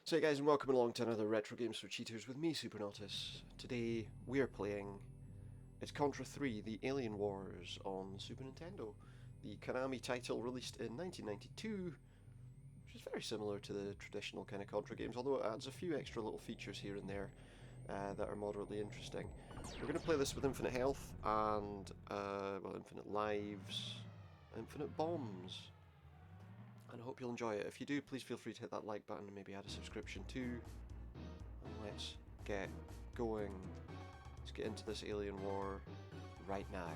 So hey guys, and welcome along to another Retro Games for Cheaters with me, Supernotus. Today we are playing, it's Contra 3, The Alien Wars on Super Nintendo. The Konami title released in 1992, which is very similar to the traditional kind of Contra games, although it adds a few extra little features here and there that are moderately interesting. We're going to play this with infinite health and, well, infinite lives, infinite bombs. And I hope you'll enjoy it. If you do, please feel free to hit that like button and maybe add a subscription too. And let's get going. Let's get into this alien war right now.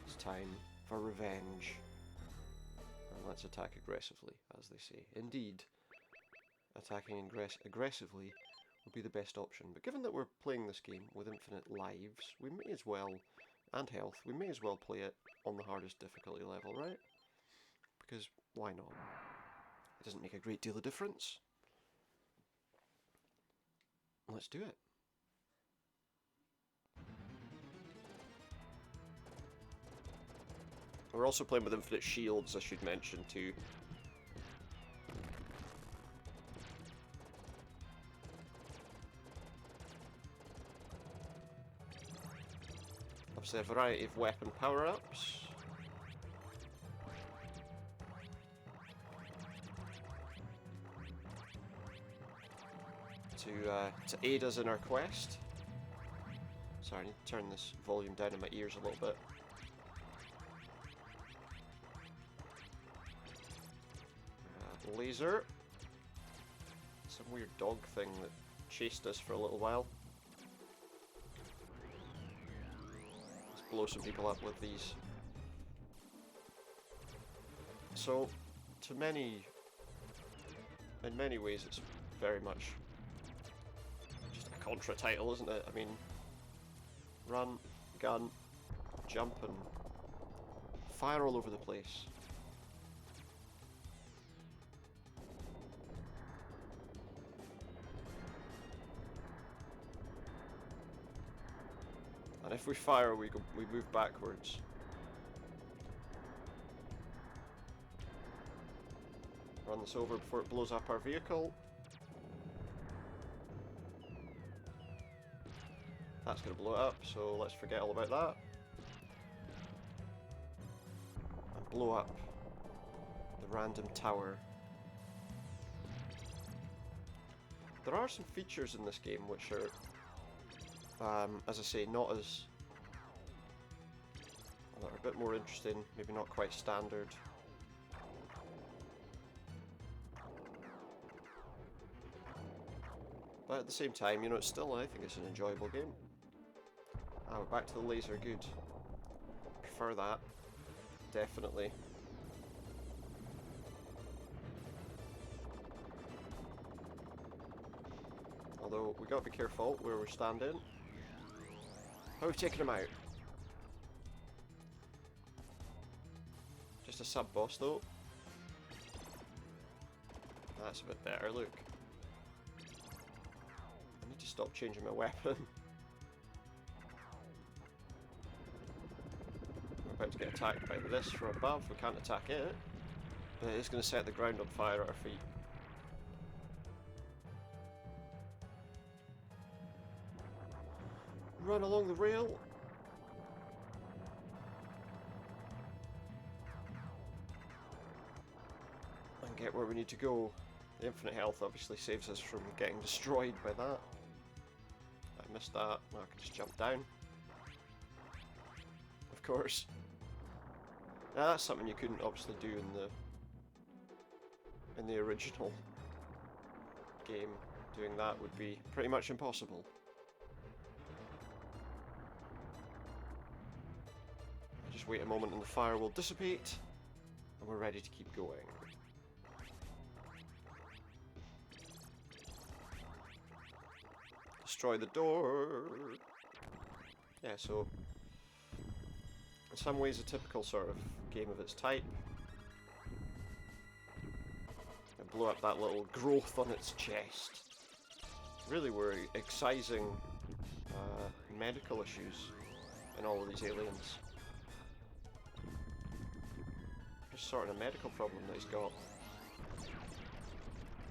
It's time for revenge. And let's attack aggressively, as they say. Indeed, attacking aggressively would be the best option. But given that we're playing this game with infinite lives, we may as well, and health, we may as well play it on the hardest difficulty level, right? Because why not? It doesn't make a great deal of difference. Let's do it. We're also playing with infinite shields, I should mention too. Obviously a variety of weapon power-ups. To aid us in our quest. Sorry, I need to turn this volume down in my ears a little bit. Laser. Some weird dog thing that chased us for a little while. Let's blow some people up with these. So, in many ways it's very much Contra title, isn't it? I mean, run, gun, jump and fire all over the place. And if we fire, we move backwards. Run this over before it blows up our vehicle. That's going to blow it up, so let's forget all about that. And blow up the random tower. There are some features in this game which are, as I say, not as... well, that are a bit more interesting, maybe not quite standard. But at the same time, you know, it's still, I think it's an enjoyable game. Ah, we're back to the laser, good. Prefer that, definitely. Although, we gotta be careful where we're standing. How are we taking him out? Just a sub-boss though. That's a bit better, look. I need to stop changing my weapon. We're about to get attacked by this from above. We can't attack it, but it is going to set the ground on fire at our feet. Run along the rail. And get where we need to go. The infinite health obviously saves us from getting destroyed by that. I missed that. Now I can just jump down. Of course. Now that's something you couldn't obviously do in the original game. Doing that would be pretty much impossible. Just wait a moment and the fire will dissipate, and we're ready to keep going. Destroy the door! Yeah, so in some ways a typical sort of game of its type. And blow up that little growth on its chest. Really, we're excising medical issues in all of these aliens. Just sorting a medical problem that he's got.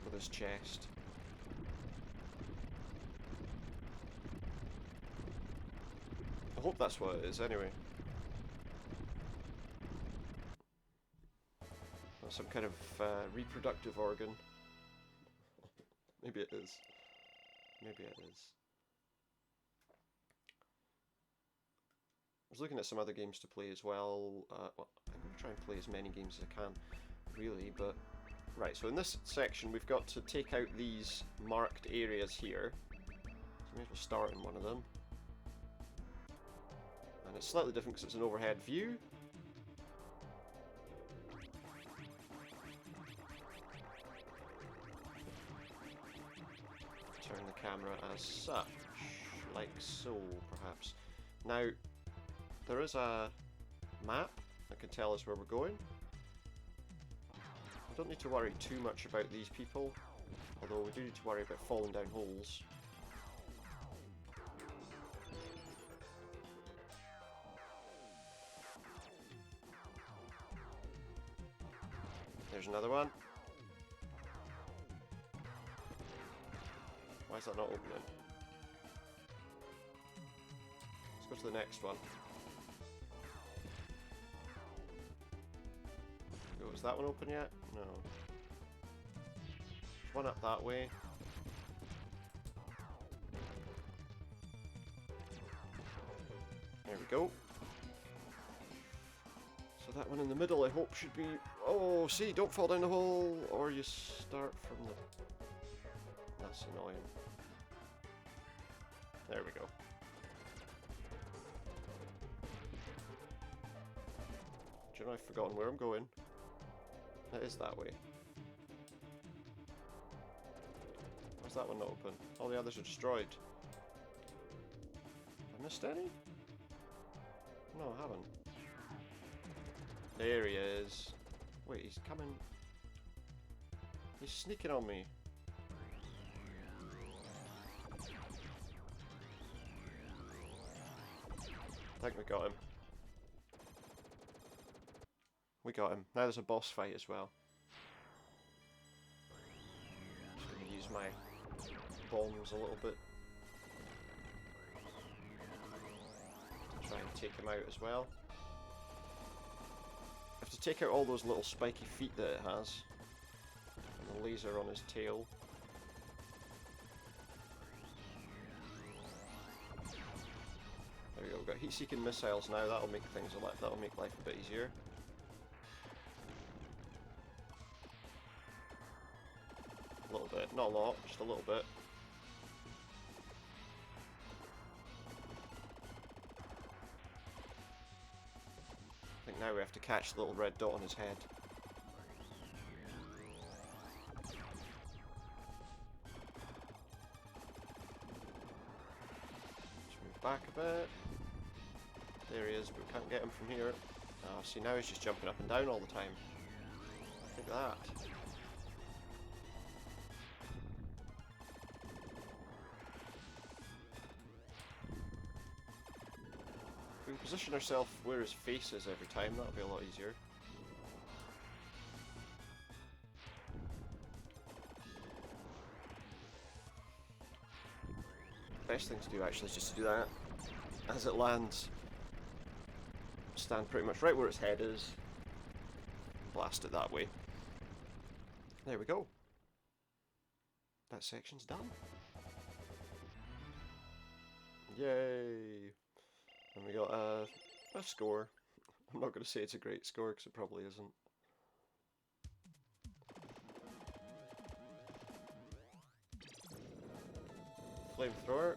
with his chest. I hope that's what it is anyway. That's some kind of reproductive organ. Maybe it is. Maybe it is. I was looking at some other games to play as well. Well, I'm going to try and play as many games as I can, really, but... Right, so in this section we've got to take out these marked areas here. So maybe we'll start in one of them. And it's slightly different because it's an overhead view. Turn the camera as such, like so, perhaps. Now, there is a map that can tell us where we're going. We don't need to worry too much about these people, although we do need to worry about falling down holes. There's another one. Why is that not opening? Let's go to the next one. Oh, is that one open yet? No. There's one up that way. There we go. So that one in the middle, I hope, should be... Oh, see, don't fall down the hole, or you start from the... That's annoying. There we go. Do you know, I've forgotten where I'm going. It is that way. Why's that one not open? All the others are destroyed. Have I missed any? No, I haven't. There he is. Wait, he's coming. He's sneaking on me. I think we got him. We got him. Now there's a boss fight as well. Just gonna use my bombs a little bit to try and take him out as well. I have to take out all those little spiky feet that it has, and the laser on his tail. There we go. We've got heat-seeking missiles now. That'll make things that'll make life a bit easier. A little bit, not a lot, just a little bit. I think now we have to catch the little red dot on his head. Just move back a bit. There he is, but we can't get him from here. Oh, see, now he's just jumping up and down all the time. Look at that. If we can position ourselves where his face is every time, that'll be a lot easier. Best thing to do actually is just to do that as it lands. Stand pretty much right where its head is. Blast it that way. There we go. That section's done. Yay! And we got a score. I'm not going to say it's a great score because it probably isn't. Flamethrower.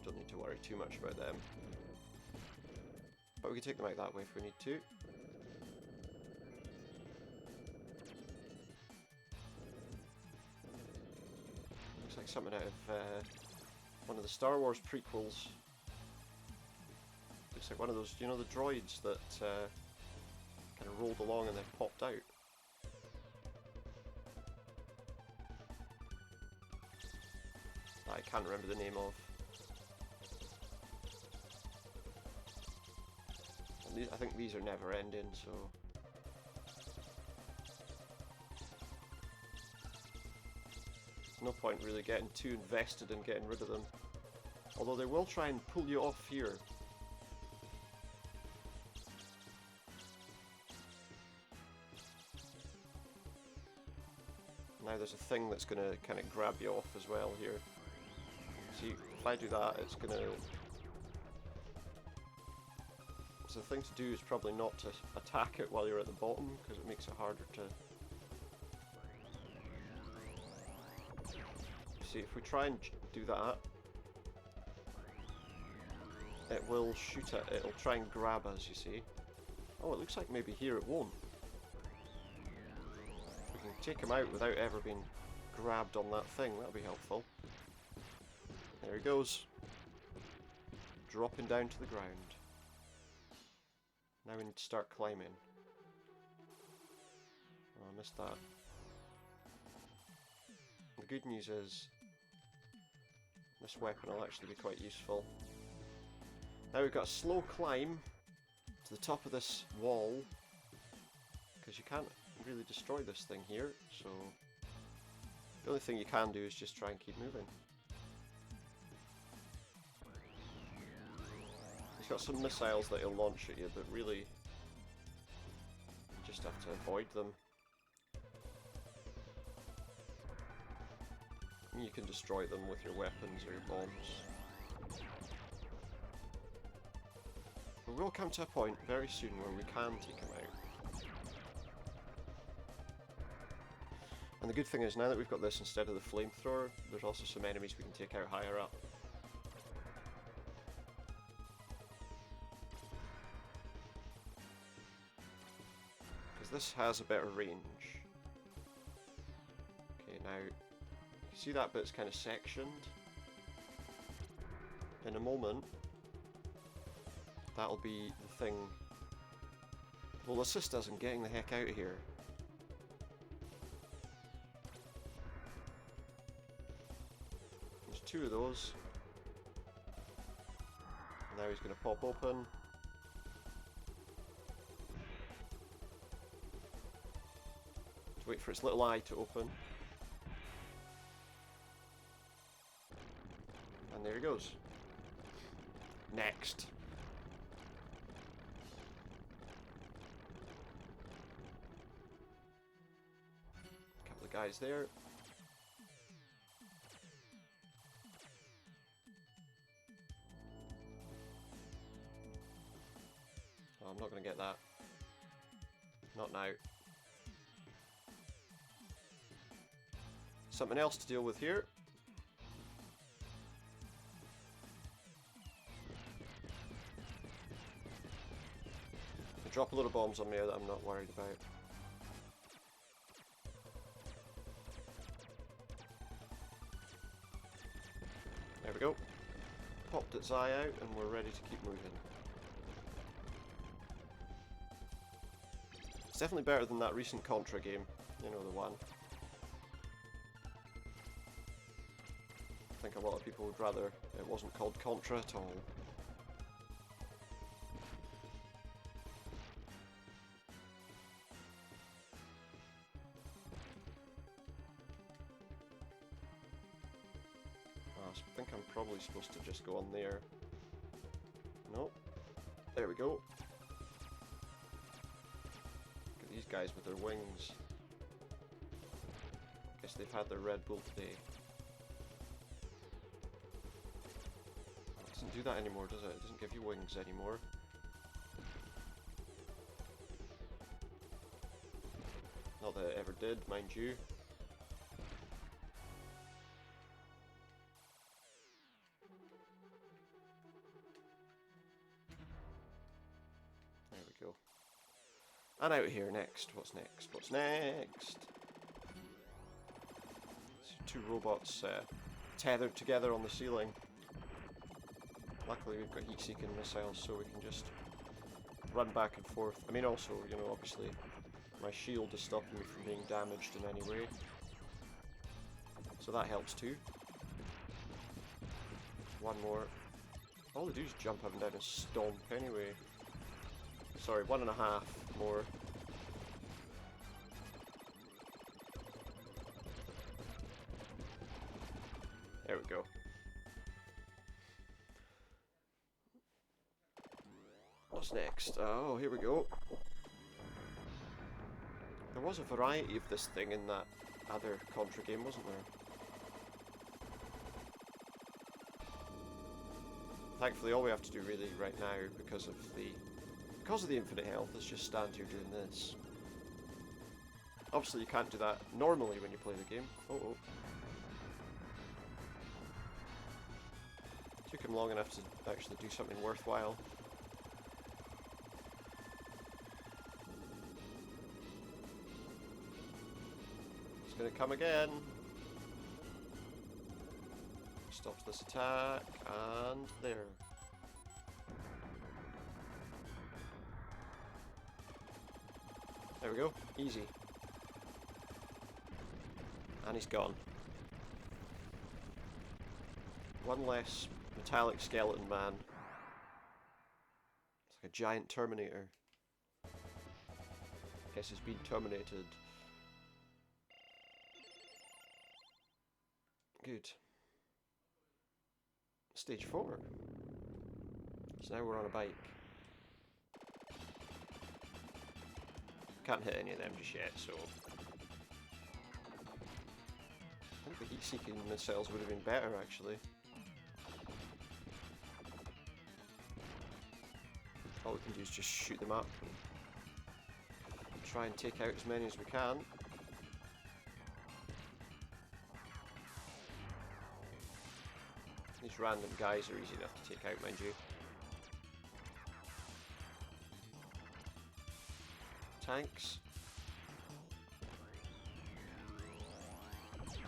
Don't need to worry too much about them. But we can take them out that way if we need to. Looks like something out of one of the Star Wars prequels. Looks like one of those, you know, the droids that kind of rolled along and then popped out. That I can't remember the name of. I think these are never ending, so... no point really getting too invested in getting rid of them. Although they will try and pull you off here. Now there's a thing that's going to kind of grab you off as well here. See, if I do that, it's going to... so the thing to do is probably not to attack it while you're at the bottom, because it makes it harder to... see, if we try and do that, it will shoot it, it'll try and grab us, you see. Oh, it looks like maybe here it won't. We can take him out without ever being grabbed on that thing, that'll be helpful. There he goes. Dropping down to the ground. Now we need to start climbing. Oh, I missed that. The good news is this weapon will actually be quite useful. Now we've got a slow climb to the top of this wall, because you can't really destroy this thing here, so the only thing you can do is just try and keep moving. He's got some missiles that he'll launch at you, but really you just have to avoid them. You can destroy them with your weapons or your bombs. We will come to a point very soon where we can take them out. And the good thing is, now that we've got this instead of the flamethrower, there's also some enemies we can take out higher up. Because this has a better range. Okay, now... see that bit's kind of sectioned? In a moment, that'll be the thing that will assist us in getting the heck out of here. There's two of those. Now he's going to pop open. Just wait for its little eye to open. And there he goes. Next. A couple of guys there. Oh, I'm not going to get that. Not now. Something else to deal with here. Drop a lot of bombs on me that I'm not worried about. There we go. Popped its eye out and we're ready to keep moving. It's definitely better than that recent Contra game. You know, the one. I think a lot of people would rather it wasn't called Contra at all. I think I'm probably supposed to just go on there. Nope. There we go. Look at these guys with their wings. Guess they've had their Red Bull today. It doesn't do that anymore, does it? It doesn't give you wings anymore. Not that it ever did, mind you. And out here next. What's next? What's next? So two robots tethered together on the ceiling. Luckily we've got heat-seeking missiles, so we can just run back and forth. I mean, also, you know, obviously my shield is stopping me from being damaged in any way, so that helps too. One more. All they do is jump up and down and stomp anyway. Sorry, 1.5 more. There we go. What's next? Oh, here we go. There was a variety of this thing in that other Contra game, wasn't there? Thankfully, all we have to do really right now, because of the infinite health, is just stand here doing this. Obviously, you can't do that normally when you play the game. Oh, oh. Took him long enough to actually do something worthwhile. It's gonna come again. Stops this attack, and there. There we go, easy. And he's gone. One less metallic skeleton man. It's like a giant Terminator. Guess he's been terminated. Good. Stage 4. So now we're on a bike. Can't hit any of them just yet, so... I think the heat-seeking missiles would have been better, actually. All we can do is just shoot them up. And try and take out as many as we can. These random guys are easy enough to take out, mind you. Tanks.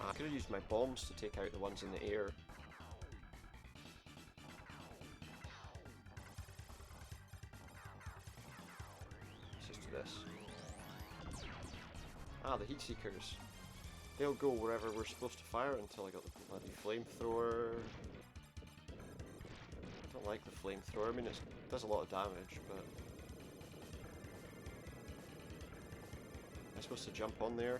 I could have used my bombs to take out the ones in the air. Let's just do this. Ah, the heat seekers. They'll go wherever we're supposed to fire until I got the bloody flamethrower. I don't like the flamethrower. I mean, it does a lot of damage, but... Am I supposed to jump on there?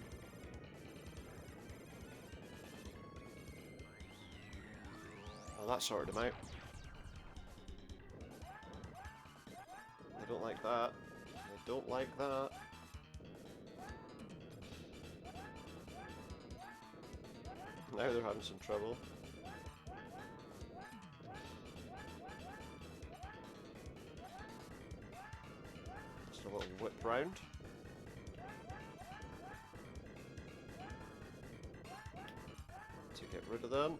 Oh, that sorted him out. They don't like that. They don't like that. Now they're having some trouble. Just a little whip round. To get rid of them.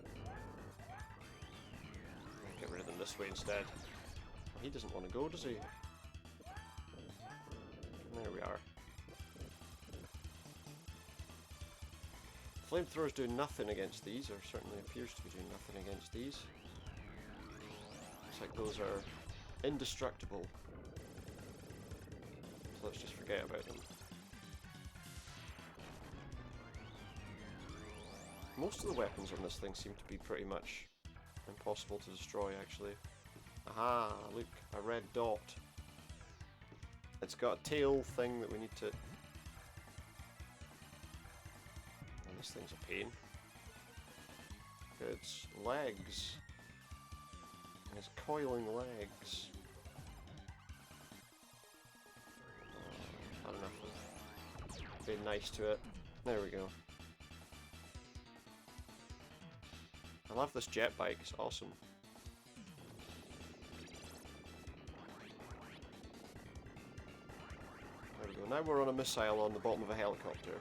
Get rid of them this way instead. He doesn't want to go, does he? There we are. Flamethrower's doing nothing against these, or certainly appears to be doing nothing against these. Looks like those are indestructible. So let's just forget about them. Most of the weapons on this thing seem to be pretty much impossible to destroy, actually. Aha, look, a red dot. It's got a tail thing that we need to... And this thing's a pain. Its legs. Its coiling legs. Not enough of being nice to it. There we go. I love this jet bike, it's awesome. There we go, now we're on a missile on the bottom of a helicopter.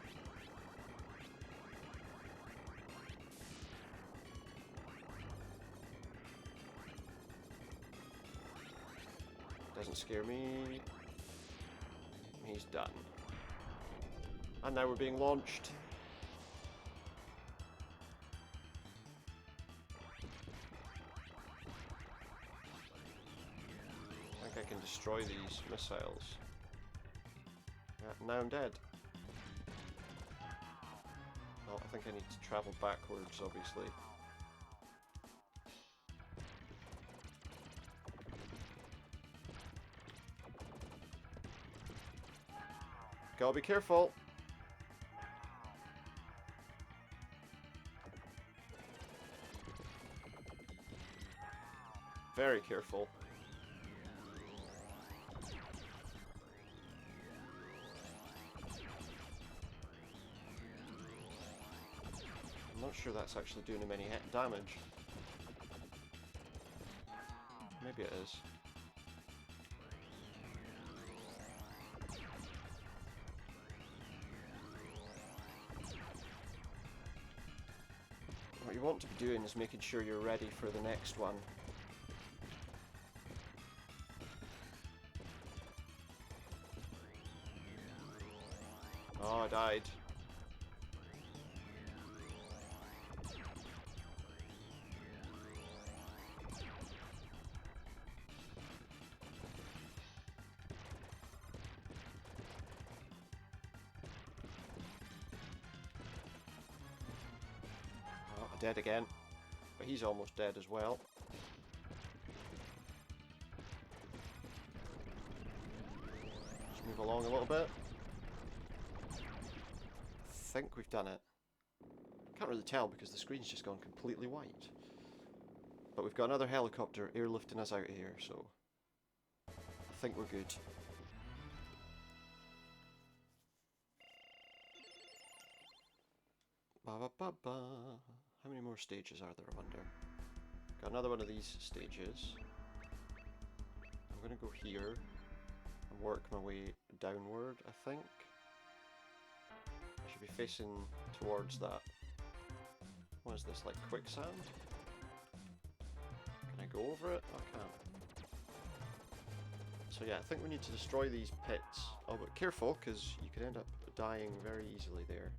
Doesn't scare me. He's done. And now we're being launched. I can destroy these missiles. Yeah, now I'm dead. Oh, I think I need to travel backwards, obviously. Gotta be careful. Very careful. I'm not sure that's actually doing him any damage. Maybe it is. What you want to be doing is making sure you're ready for the next one. Oh, I died. Oh, dead again. But he's almost dead as well. Let's move along a little bit. I think we've done it. Can't really tell because the screen's just gone completely white. But we've got another helicopter airlifting us out of here, so I think we're good. Ba ba ba ba. How many more stages are there, I wonder? Got another one of these stages. I'm gonna go here and work my way downward, I think. I should be facing towards that. What is this, like quicksand? Can I go over it? I can't. So yeah, I think we need to destroy these pits. Oh, but careful, because you could end up dying very easily there.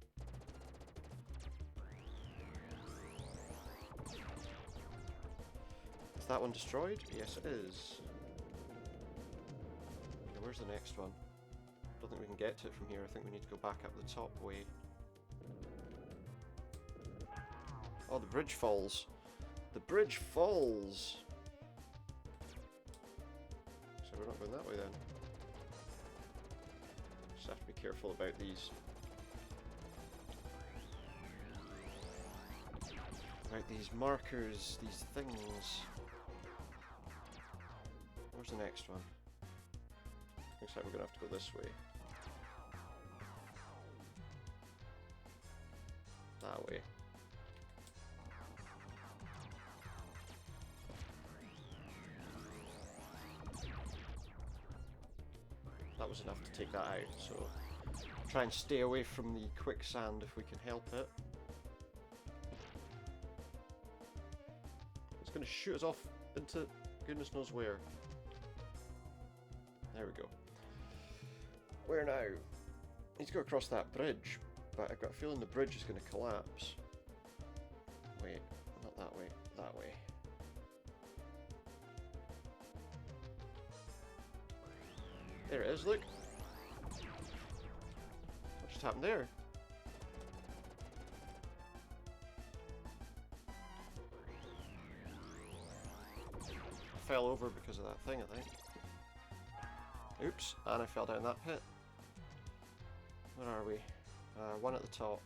Is that one destroyed? Yes, it is. Okay, where's the next one? I don't think we can get to it from here. I think we need to go back up the top way. Oh, the bridge falls. The bridge falls! So we're not going that way then. Just have to be careful about these. About these markers, these things. Where's the next one? Looks like we're going to have to go this way. That way. That was enough to take that out, so try and stay away from the quicksand if we can help it. It's going to shoot us off into goodness knows where. There we go. Where now? Need to go across that bridge, but I've got a feeling the bridge is going to collapse. Wait, not that way, that way. There it is, look! What just happened there? I fell over because of that thing, I think. Oops, and I fell down that pit. Where are we? One at the top.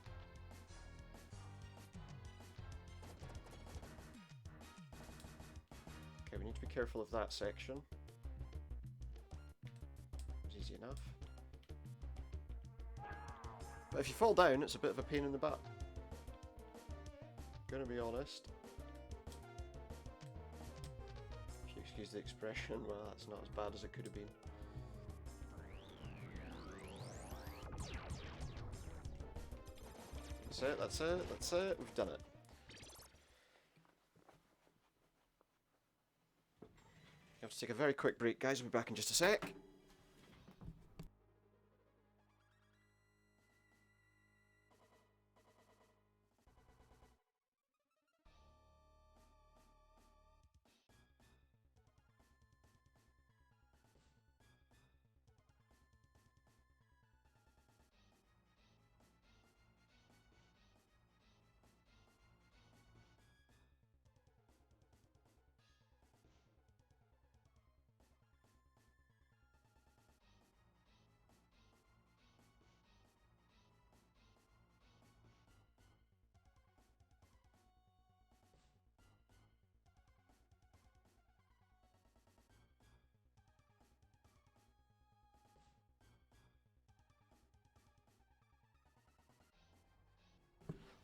Okay, we need to be careful of that section. Easy enough. But if you fall down, it's a bit of a pain in the butt. Gonna be honest. If you excuse the expression, well, that's not as bad as it could have been. That's it, that's it, that's it, we've done it. You have to take a very quick break, guys, we'll be back in just a sec.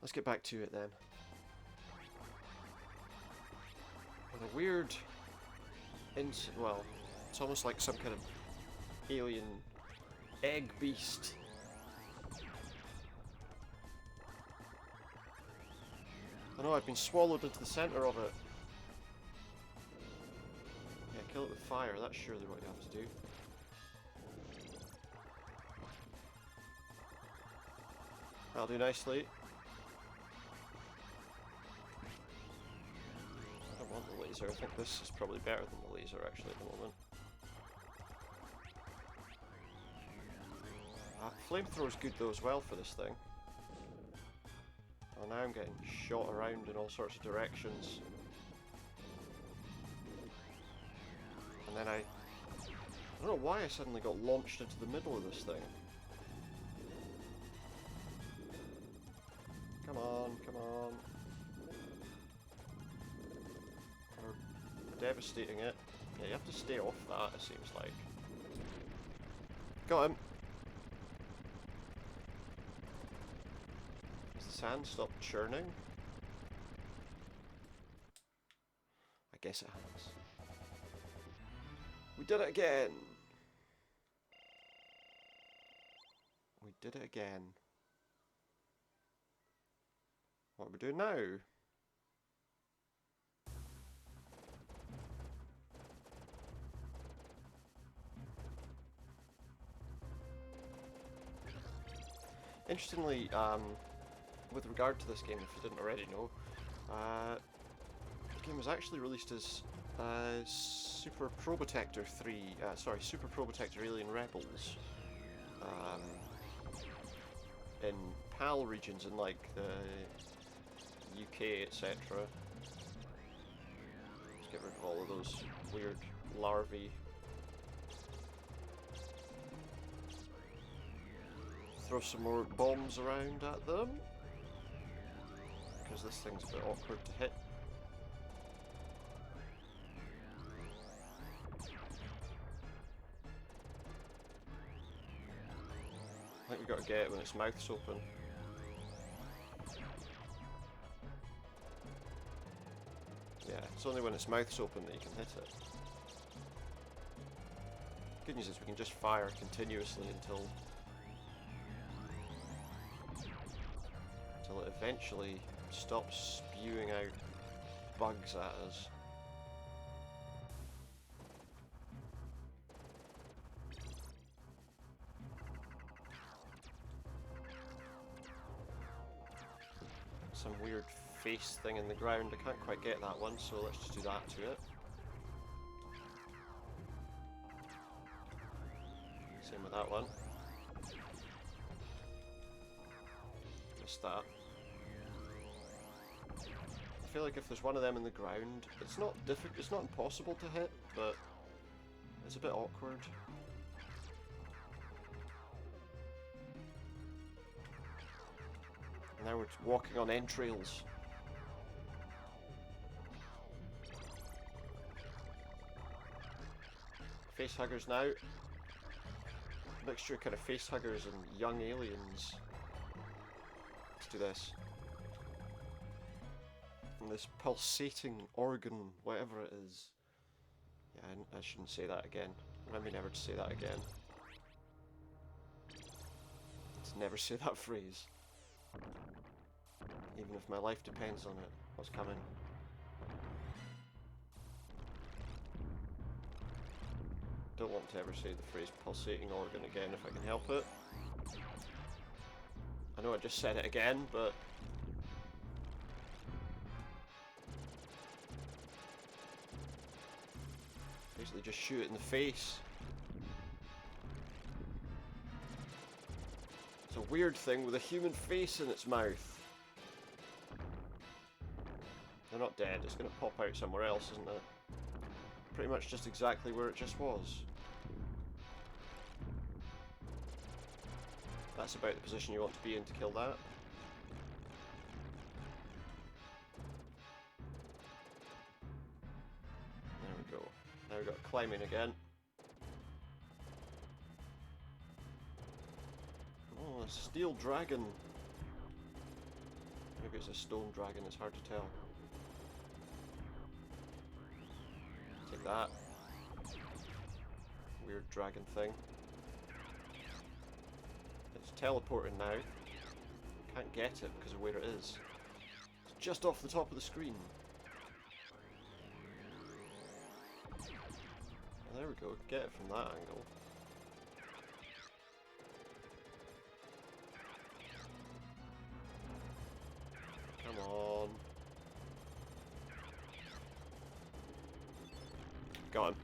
Let's get back to it then. With a weird... well, it's almost like some kind of alien egg beast. I know, I've been swallowed into the centre of it. Yeah, kill it with fire, that's surely what you have to do. That'll do nicely. I don't want the laser, I think this is probably better than the laser actually at the moment. Flamethrower's good though as well for this thing. Oh, now I'm getting shot around in all sorts of directions. And then I don't know why I suddenly got launched into the middle of this thing. Come on, come on. We're devastating it. Yeah, you have to stay off that, it seems like. Got him! Has the sand stopped churning? I guess it has. We did it again! We did it again. What are we doing now? Interestingly, with regard to this game, if you didn't already know, the game was actually released as Super Probotector 3, sorry, Super Probotector Alien Rebels, in PAL regions in like the UK, etc. Let's get rid of all of those weird larvae. Throw some more bombs around at them, because this thing's a bit awkward to hit. I think we've got to get it when its mouth's open. Yeah, it's only when its mouth's open that you can hit it. Good news is we can just fire continuously until it eventually stops spewing out bugs at us. Some weird face thing in the ground, I can't quite get that one, so let's just do that to it. Same with that one. Missed that. I feel like if there's one of them in the ground, it's not impossible to hit, but it's a bit awkward. Now we're walking on entrails. Facehuggers now. Mixture kind of facehuggers and young aliens. Let's do this. And this pulsating organ, whatever it is. Yeah, I shouldn't say that again. Remind me never to say that again. Let's never say that phrase. Even if my life depends on it. What's coming? Don't want to ever say the phrase pulsating organ again if I can help it. I know I just said it again, but basically just shoot it in the face. It's a weird thing with a human face in its mouth. They're not dead, it's going to pop out somewhere else, isn't it? Pretty much just exactly where it just was. That's about the position you want to be in to kill that. There we go. Now we've got climbing again. Oh, a steel dragon. Maybe it's a stone dragon, it's hard to tell. Take that. Weird dragon thing. It's teleporting now. Can't get it because of where it is. It's just off the top of the screen. And there we go, get it from that angle. Come on. Got him.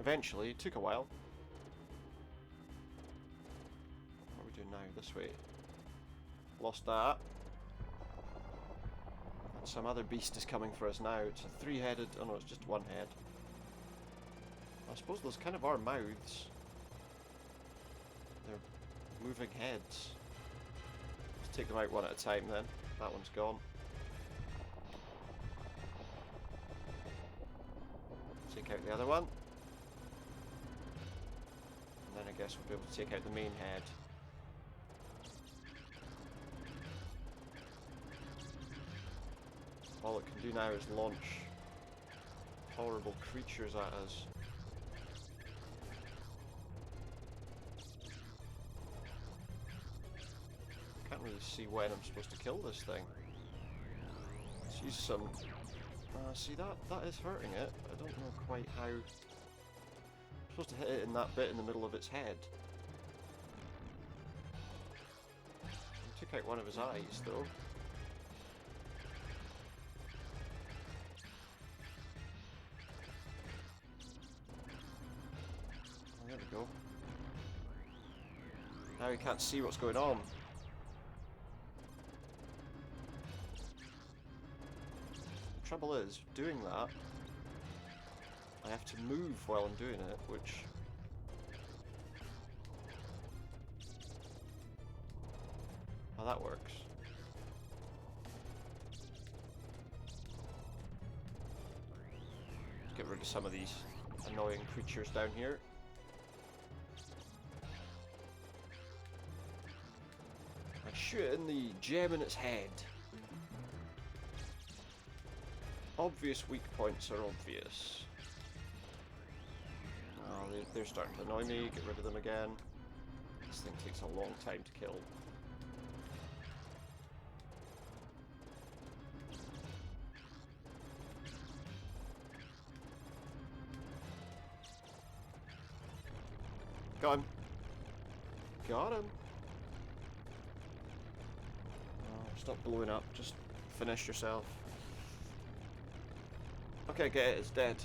Eventually, it took a while. What are we doing now? This way. Lost that. And some other beast is coming for us now. It's a three-headed... Oh no, it's just one head. I suppose those kind of are mouths. They're moving heads. Let's take them out one at a time then. That one's gone. Take out the other one. And then I guess we'll be able to take out the main head. All it can do now is launch horrible creatures at us. Can't really see when I'm supposed to kill this thing. Let's use some... see, that is hurting it. I don't know quite how... I'm supposed to hit it in that bit in the middle of its head. I took out one of his eyes, though. There we go. Now he can't see what's going on. The trouble is, doing that, I have to move while I'm doing it, which... How that works. Let's get rid of some of these annoying creatures down here. I shoot it in the gem in its head. Obvious weak points are obvious. Oh, they're starting to annoy me. Get rid of them again. This thing takes a long time to kill. Got him. Got him. Oh, stop blowing up. Just finish yourself. Okay, get it. It's dead.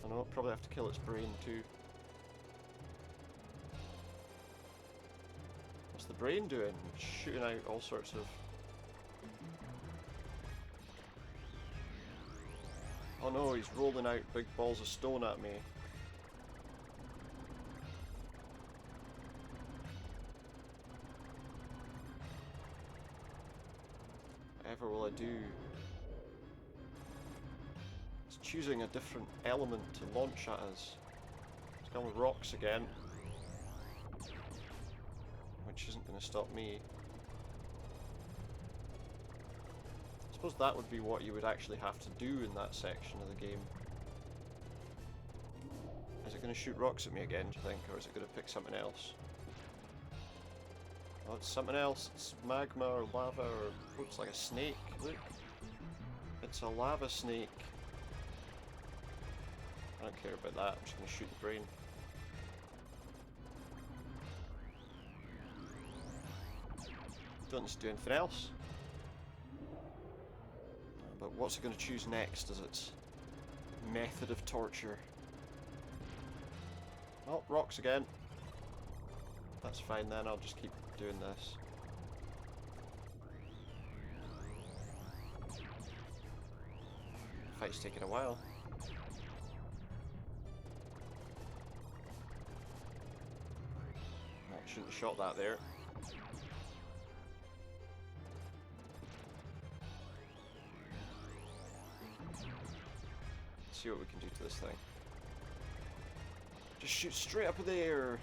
I know, probably have to kill its brain too. What's the brain doing? Shooting out all sorts of... Oh no, he's rolling out big balls of stone at me. Whatever will I do? It's choosing a different element to launch at us. It's gone with rocks again. Which isn't going to stop me. I suppose that would be what you would actually have to do in that section of the game. Is it going to shoot rocks at me again, do you think? Or is it going to pick something else? Oh, it's something else. It's magma or lava or looks like a snake. Look. It's a lava snake. I don't care about that. I'm just going to shoot the brain. Don't need to do anything else. But what's it going to choose next as its method of torture? Oh, rocks again. That's fine then, I'll just keep doing this. Fight's taking a while. Oh, shouldn't have shot that there. Let's see what we can do to this thing. Just shoot straight up in the air.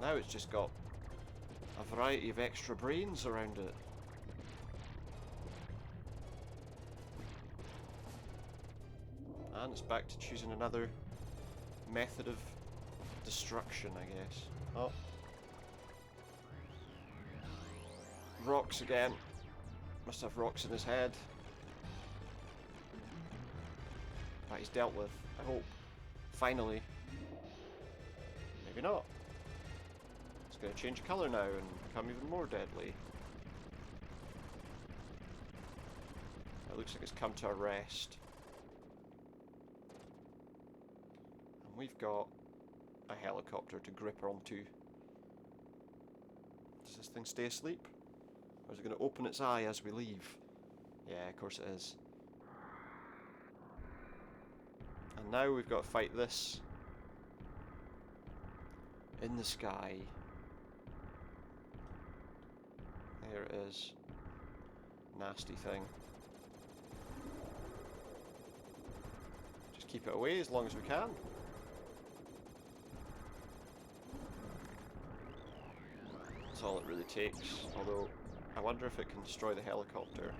Now it's just got a variety of extra brains around it. And it's back to choosing another method of destruction, I guess. Oh. Rocks again. Must have rocks in his head. That he's dealt with, I hope. Finally. Maybe not. It's going to change colour now and become even more deadly. It looks like it's come to a rest. And we've got a helicopter to grip onto. Does this thing stay asleep? Or is it going to open its eye as we leave? Yeah, of course it is. And now we've got to fight this in the sky. There it is. Nasty thing. Just keep it away as long as we can. That's all it really takes. Although, I wonder if it can destroy the helicopter.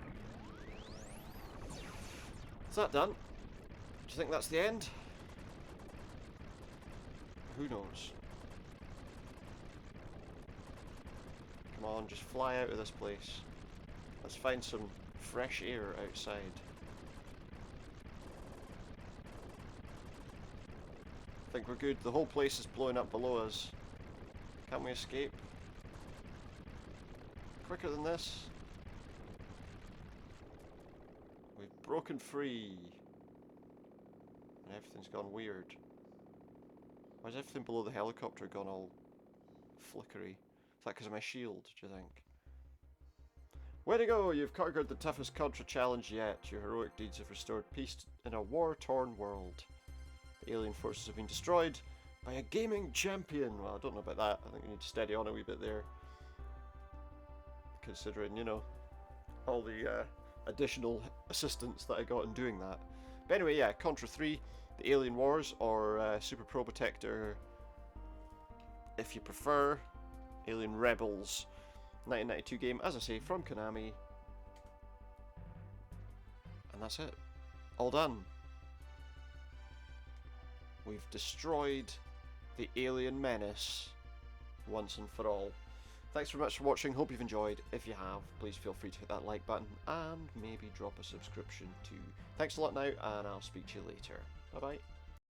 Is that done? Do you think that's the end? Who knows? Come on, just fly out of this place. Let's find some fresh air outside. I think we're good. The whole place is blowing up below us. Can't we escape? Quicker than this? We've broken free. And everything's gone weird. Why is everything below the helicopter gone all flickery? Is that because of my shield, do you think? Way to go! You've conquered the toughest Contra challenge yet. Your heroic deeds have restored peace in a war-torn world. The alien forces have been destroyed by a gaming champion. Well, I don't know about that. I think we need to steady on a wee bit there. Considering, you know, all the additional assistance that I got in doing that. But anyway, yeah, Contra 3, the Alien Wars, or Super Probotector, if you prefer. Alien Rebels, 1992 game, as I say, from Konami. And that's it. All done. We've destroyed the alien menace once and for all. Thanks very much for watching, hope you've enjoyed. If you have, please feel free to hit that like button and maybe drop a subscription too. Thanks a lot now, and I'll speak to you later. Bye bye.